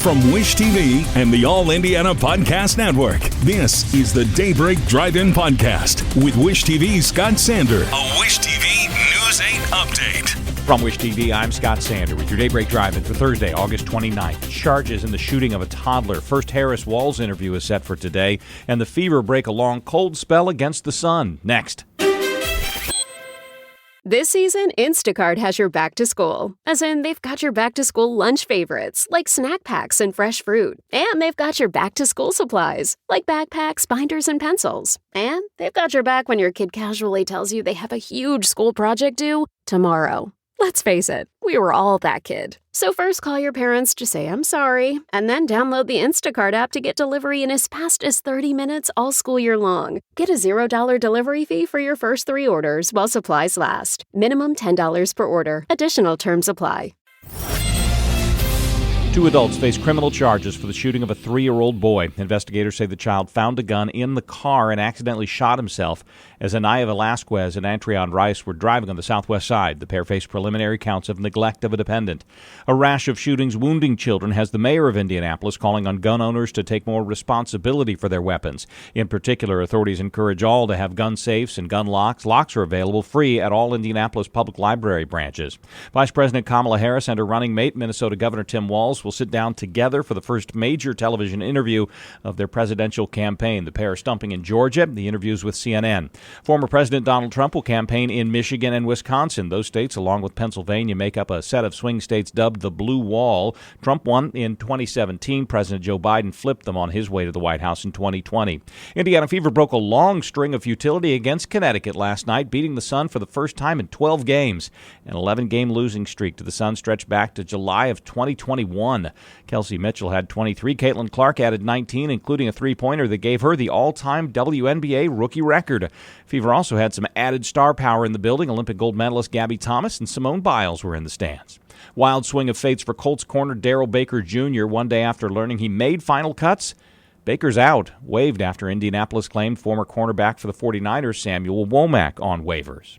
From Wish TV and the All Indiana Podcast Network, this is the Daybreak Drive-In Podcast with Wish TV's Scott Sander. A Wish TV News 8 update. From Wish TV, I'm Scott Sander with your Daybreak Drive-In for Thursday, August 29th. Charges in the shooting of a toddler. First Harris Walz interview is set for today, and the Fever break a long cold spell against the Sun. Next. This season, Instacart has your back to school. As in, they've got your back to school lunch favorites, like snack packs and fresh fruit. And they've got your back to school supplies, like backpacks, binders, and pencils. And they've got your back when your kid casually tells you they have a huge school project due tomorrow. Let's face it, we were all that kid. So first call your parents to say I'm sorry, and then download the Instacart app to get delivery in as fast as 30 minutes all school year long. Get a $0 delivery fee for your first 3 orders while supplies last. Minimum $10 per order. Additional terms apply. 2 adults face criminal charges for the shooting of a 3-year-old boy. Investigators say the child found a gun in the car and accidentally shot himself as Anaya Velasquez and Antreon Rice were driving on the southwest side. The pair face preliminary counts of neglect of a dependent. A rash of shootings wounding children has the mayor of Indianapolis calling on gun owners to take more responsibility for their weapons. In particular, authorities encourage all to have gun safes and gun locks. Locks are available free at all Indianapolis public library branches. Vice President Kamala Harris and her running mate, Minnesota Governor Tim Walz, will sit down together for the first major television interview of their presidential campaign. The pair are stumping in Georgia. The interview's with CNN. Former President Donald Trump will campaign in Michigan and Wisconsin. Those states, along with Pennsylvania, make up a set of swing states dubbed the Blue Wall. Trump won in 2017. President Joe Biden flipped them on his way to the White House in 2020. Indiana Fever broke a long string of futility against Connecticut last night, beating the Sun for the first time in 12 games. An 11-game losing streak to the Sun stretched back to July of 2021. Kelsey Mitchell had 23. Caitlin Clark added 19, including a three-pointer that gave her the all-time WNBA rookie record. Fever also had some added star power in the building. Olympic gold medalist Gabby Thomas and Simone Biles were in the stands. Wild swing of fates for Colts corner Darrell Baker Jr. one day after learning he made final cuts. Baker's out, waived after Indianapolis claimed former cornerback for the 49ers Samuel Womack on waivers.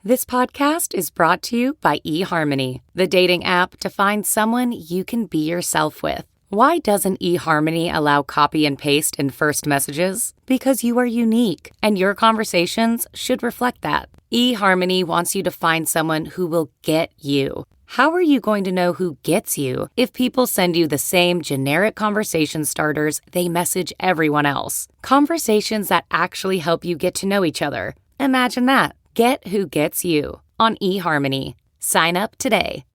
This podcast is brought to you by eHarmony, the dating app to find someone you can be yourself with. Why doesn't eHarmony allow copy and paste in first messages? Because you are unique, and your conversations should reflect that. eHarmony wants you to find someone who will get you. How are you going to know who gets you if people send you the same generic conversation starters they message everyone else? Conversations that actually help you get to know each other. Imagine that. Get who gets you on eHarmony. Sign up today.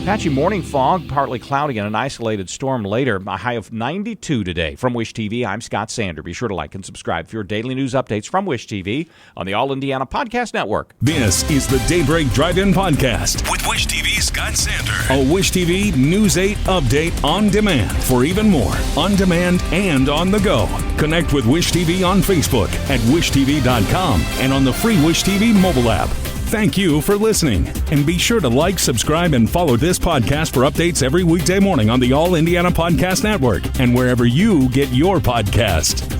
Patchy morning fog, partly cloudy, and an isolated storm later. A high of 92 today. From Wish TV, I'm Scott Sander. Be sure to like and subscribe for your daily news updates from Wish TV on the All Indiana Podcast Network. This is the Daybreak Drive-In Podcast with Wish TV's Scott Sander. A Wish TV News 8 update on demand for even more on demand and on the go. Connect with Wish TV on Facebook at wishtv.com and on the free Wish TV mobile app. Thank you for listening, and be sure to like, subscribe, and follow this podcast for updates every weekday morning on the All Indiana Podcast Network and wherever you get your podcast.